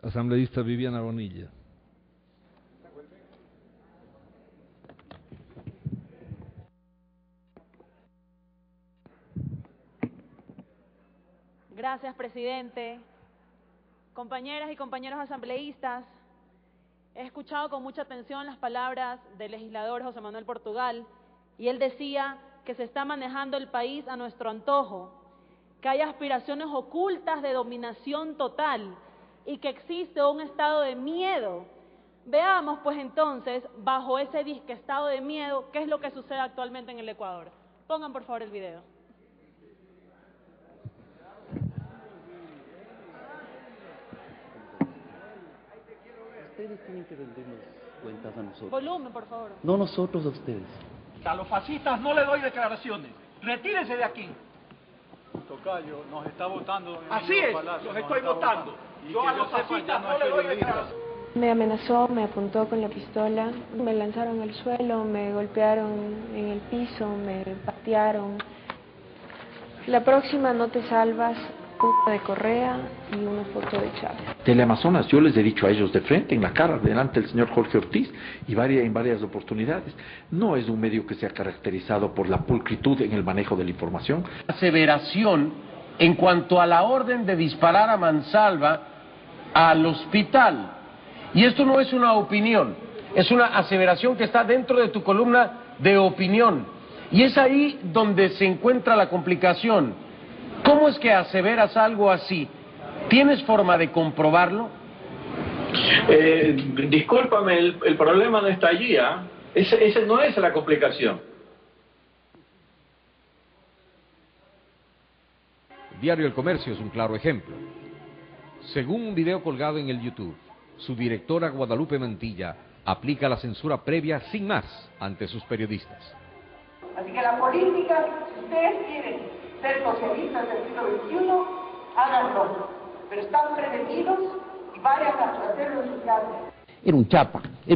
Asambleísta Viviana Bonilla. Gracias, presidente. Compañeras y compañeros asambleístas, he escuchado con mucha atención las palabras del legislador José Manuel Portugal, y él decía que se está manejando el país a nuestro antojo, que hay aspiraciones ocultas de dominación total y que existe un estado de miedo. Veamos pues entonces, bajo ese disque estado de miedo, qué es lo que sucede actualmente en el Ecuador. Pongan por favor el video. Ustedes tienen que rendirnos cuentas a nosotros. Volumen, por favor. No nosotros a ustedes. A los fascistas no le doy declaraciones. Retírese de aquí. Tocayo, nos está votando. Así es, los estoy votando. Yo a los fascistas no le doy declaraciones. Me amenazó, me apuntó con la pistola, me lanzaron al suelo, me golpearon en el piso, me patearon. La próxima no te salvas, puta de Correa y una foto de Chávez. Teleamazonas, yo les he dicho a ellos de frente, en la cara, delante del señor Jorge Ortiz, y en varias oportunidades, no es un medio que se ha caracterizado por la pulcritud en el manejo de la información. Aseveración en cuanto a la orden de disparar a mansalva al hospital. Y esto no es una opinión, es una aseveración que está dentro de tu columna de opinión. Y es ahí donde se encuentra la complicación. ¿Cómo es que aseveras algo así? ¿Tienes forma de comprobarlo? Discúlpame, el problema no está allí, ¿ah? Ese no es la complicación. Diario El Comercio es un claro ejemplo. Según un video colgado en el YouTube, su directora Guadalupe Mantilla aplica la censura previa sin más ante sus periodistas. Así que la política, si ustedes quieren ser socialistas del siglo XXI, háganlo. Pero están prevenidos y vayan a hacerlo en sus casas. Era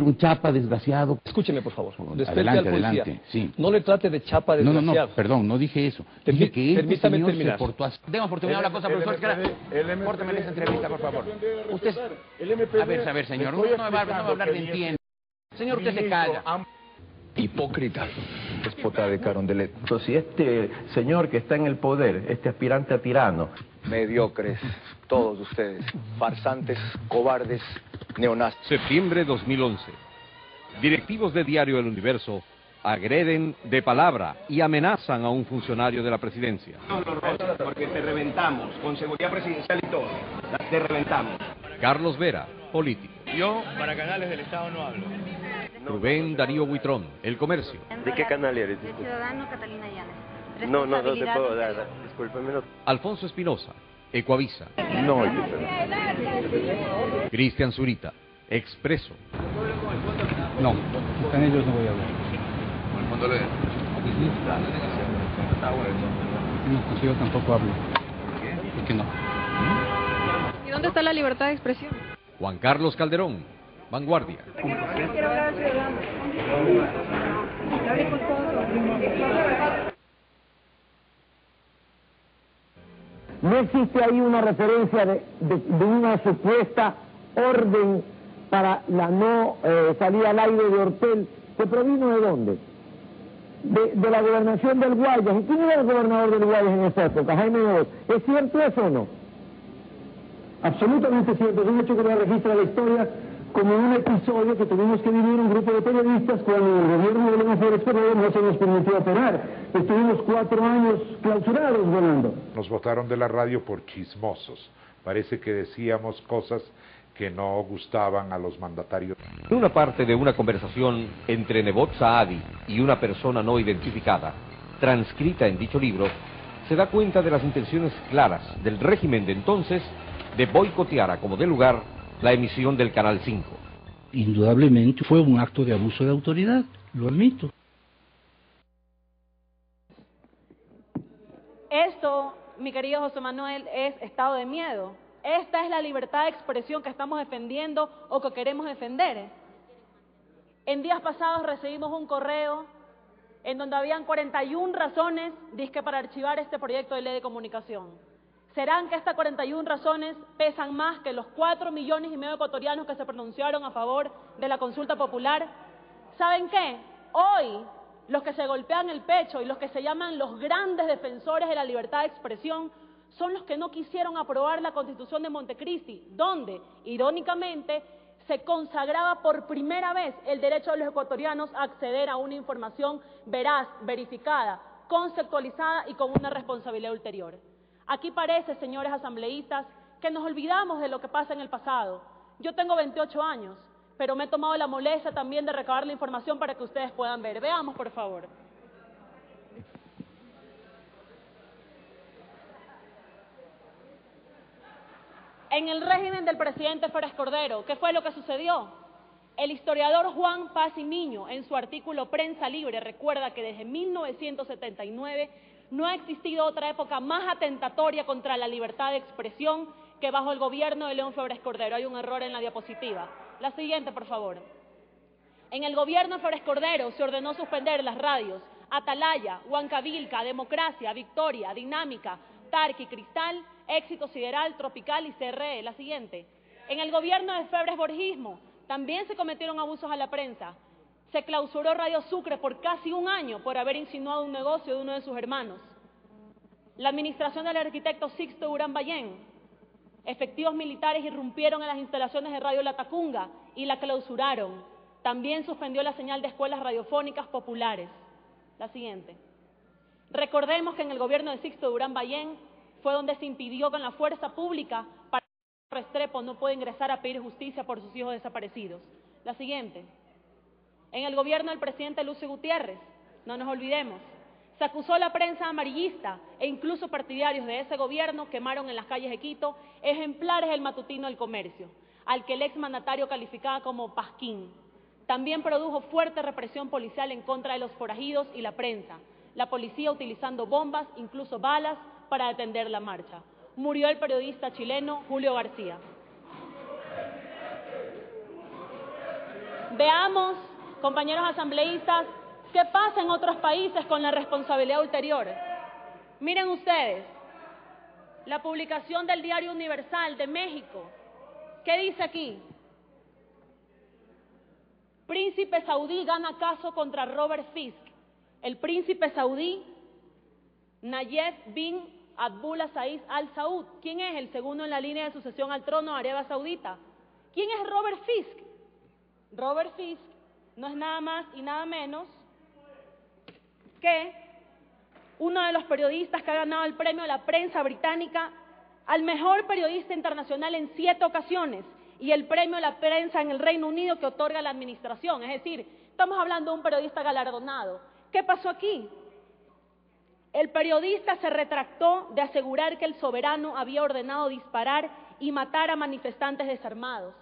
un chapa desgraciado. Escúcheme, por favor. Adelante, sí. No le trate de chapa desgraciado. No, perdón, no dije eso. Dije que permítame terminar. Demos oportunidad a una cosa, profesor. Córteme esa entrevista, por favor. Usted, a ver, señor, no va a hablar de entiendo. Señor, usted se calla. Hipócrita, déspota de Carondelet. Si este señor que está en el poder, este aspirante a tirano, mediocres, todos ustedes, farsantes, cobardes, neonazis. Septiembre 2011. Directivos de Diario El Universo agreden de palabra y amenazan a un funcionario de la presidencia. Porque te reventamos, con seguridad presidencial y todo. Te reventamos. Carlos Vera, político. Yo, para canales del Estado no hablo. Rubén Darío Buitrón, El Comercio. ¿De qué canal eres? De Ciudadano Catalina Llanes. No te puedo dar, discúlpeme. No. Alfonso Espinosa, Ecoavisa. No, Cristian Zurita, Expreso. No, con ellos no voy a hablar. ¿Con el Fondo Leer? No, pues yo tampoco hablo. ¿Por qué no? ¿Y dónde está la libertad de expresión? Juan Carlos Calderón, Vanguardia. No existe ahí una referencia de una supuesta orden para la no salida al aire de Ortel, que provino ¿de dónde? De la gobernación del Guayas. ¿Y quién era el gobernador del Guayas en esa época? Jaime Nebot. ¿Es cierto eso o no? Absolutamente cierto. Es un hecho que lo registra la historia como un episodio que tuvimos que vivir un grupo de periodistas cuando el gobierno de León Flores Ferrer no se nos permitió operar. Estuvimos 4 años clausurados volando. Nos votaron de la radio por chismosos. Parece que decíamos cosas que no gustaban a los mandatarios. En una parte de una conversación entre Nebot Saadi y una persona no identificada, transcrita en dicho libro, se da cuenta de las intenciones claras del régimen de entonces de boicotear a como de lugar la emisión del Canal 5. Indudablemente fue un acto de abuso de autoridad, lo admito. Esto, mi querido José Manuel, es estado de miedo. Esta es la libertad de expresión que estamos defendiendo o que queremos defender. En días pasados recibimos un correo en donde habían 41 razones, dizque para archivar este proyecto de ley de comunicación. ¿Serán que estas 41 razones pesan más que los 4,5 millones de ecuatorianos que se pronunciaron a favor de la consulta popular? ¿Saben qué? Hoy, los que se golpean el pecho y los que se llaman los grandes defensores de la libertad de expresión son los que no quisieron aprobar la Constitución de Montecristi, donde, irónicamente, se consagraba por primera vez el derecho de los ecuatorianos a acceder a una información veraz, verificada, conceptualizada y con una responsabilidad ulterior. Aquí parece, señores asambleístas, que nos olvidamos de lo que pasa en el pasado. Yo tengo 28 años, pero me he tomado la molestia también de recabar la información para que ustedes puedan ver. Veamos, por favor. En el régimen del presidente Férez Cordero, ¿qué fue lo que sucedió? El historiador Juan Paz y Miño, en su artículo Prensa Libre, recuerda que desde 1979 no ha existido otra época más atentatoria contra la libertad de expresión que bajo el gobierno de León Febres Cordero. Hay un error en la diapositiva. La siguiente, por favor. En el gobierno de Febres Cordero se ordenó suspender las radios Atalaya, Huancavilca, Democracia, Victoria, Dinámica, Tarqui, Cristal, Éxito Sideral, Tropical y CRE. La siguiente. En el gobierno de Febres Borgismo también se cometieron abusos a la prensa. Se clausuró Radio Sucre por casi un año por haber insinuado un negocio de uno de sus hermanos. La administración del arquitecto Sixto Durán Ballén. Efectivos militares irrumpieron en las instalaciones de Radio La Tacunga y la clausuraron. También suspendió la señal de escuelas radiofónicas populares. La siguiente. Recordemos que en el gobierno de Sixto Durán Ballén fue donde se impidió con la fuerza pública para que Restrepo no pueda ingresar a pedir justicia por sus hijos desaparecidos. La siguiente. En el gobierno del presidente Lucio Gutiérrez, no nos olvidemos, se acusó a la prensa amarillista e incluso partidarios de ese gobierno quemaron en las calles de Quito ejemplares del matutino El Comercio, al que el exmandatario calificaba como pasquín. También produjo fuerte represión policial en contra de los forajidos y la prensa, la policía utilizando bombas, incluso balas, para detener la marcha. Murió el periodista chileno Julio García. Veamos, compañeros asambleístas, ¿qué pasa en otros países con la responsabilidad ulterior? Miren ustedes, la publicación del Diario Universal de México. ¿Qué dice aquí? Príncipe saudí gana caso contra Robert Fisk. El príncipe saudí, Nayef bin Abdulaziz Al Saud. ¿Quién es el segundo en la línea de sucesión al trono de Arabia Saudita? ¿Quién es Robert Fisk? Robert Fisk no es nada más y nada menos que uno de los periodistas que ha ganado el premio de la prensa británica al mejor periodista internacional en 7 ocasiones y el premio de la prensa en el Reino Unido que otorga la administración. Es decir, estamos hablando de un periodista galardonado. ¿Qué pasó aquí? El periodista se retractó de asegurar que el soberano había ordenado disparar y matar a manifestantes desarmados.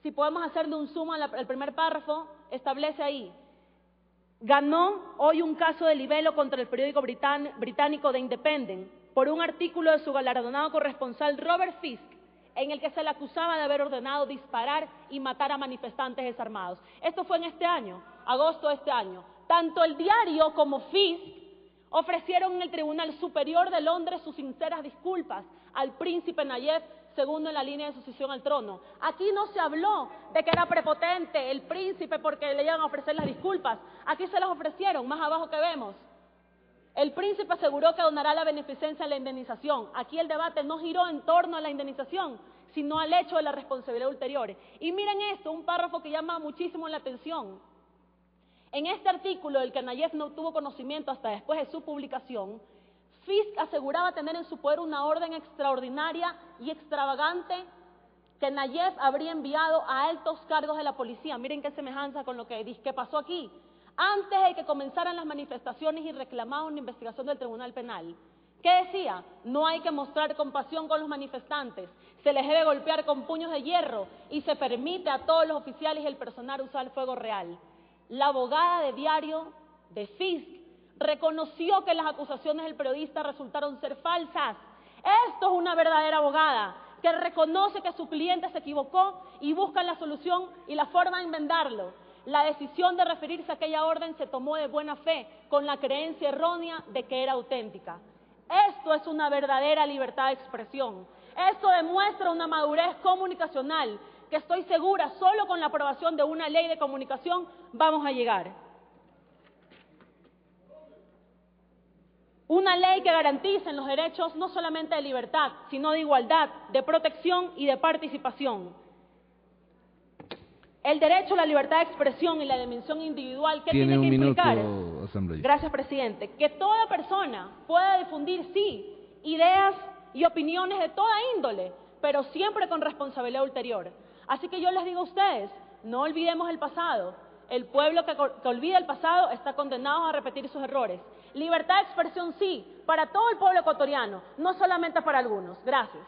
Si podemos hacerle un zoom al primer párrafo, establece ahí. Ganó hoy un caso de libelo contra el periódico británico The Independent por un artículo de su galardonado corresponsal Robert Fisk, en el que se le acusaba de haber ordenado disparar y matar a manifestantes desarmados. Esto fue en este año, agosto de este año. Tanto el diario como Fisk ofrecieron en el Tribunal Superior de Londres sus sinceras disculpas al príncipe Nayef, segundo en la línea de sucesión al trono. Aquí no se habló de que era prepotente el príncipe porque le iban a ofrecer las disculpas. Aquí se las ofrecieron, más abajo que vemos. El príncipe aseguró que donará la beneficencia a la indemnización. Aquí el debate no giró en torno a la indemnización, sino al hecho de la responsabilidad ulterior. Y miren esto, un párrafo que llama muchísimo la atención. En este artículo, del que Nayef no tuvo conocimiento hasta después de su publicación, Fisk aseguraba tener en su poder una orden extraordinaria y extravagante que Nayef habría enviado a altos cargos de la policía. Miren qué semejanza con lo que pasó aquí. Antes de que comenzaran las manifestaciones y reclamaba una investigación del Tribunal Penal. ¿Qué decía? No hay que mostrar compasión con los manifestantes, se les debe golpear con puños de hierro y se permite a todos los oficiales y el personal usar el fuego real. La abogada de diario de Fisk reconoció que las acusaciones del periodista resultaron ser falsas. Esto es una verdadera abogada que reconoce que su cliente se equivocó y busca la solución y la forma de enmendarlo. La decisión de referirse a aquella orden se tomó de buena fe, con la creencia errónea de que era auténtica. Esto es una verdadera libertad de expresión. Esto demuestra una madurez comunicacional que estoy segura solo con la aprobación de una ley de comunicación vamos a llegar. Una ley que garantice los derechos no solamente de libertad, sino de igualdad, de protección y de participación. El derecho a la libertad de expresión y la dimensión individual que tiene que implicar, gracias presidente, que toda persona pueda difundir, sí, ideas y opiniones de toda índole, pero siempre con responsabilidad ulterior. Así que yo les digo a ustedes, no olvidemos el pasado. El pueblo que olvida el pasado está condenado a repetir sus errores. Libertad de expresión sí, para todo el pueblo ecuatoriano, no solamente para algunos. Gracias.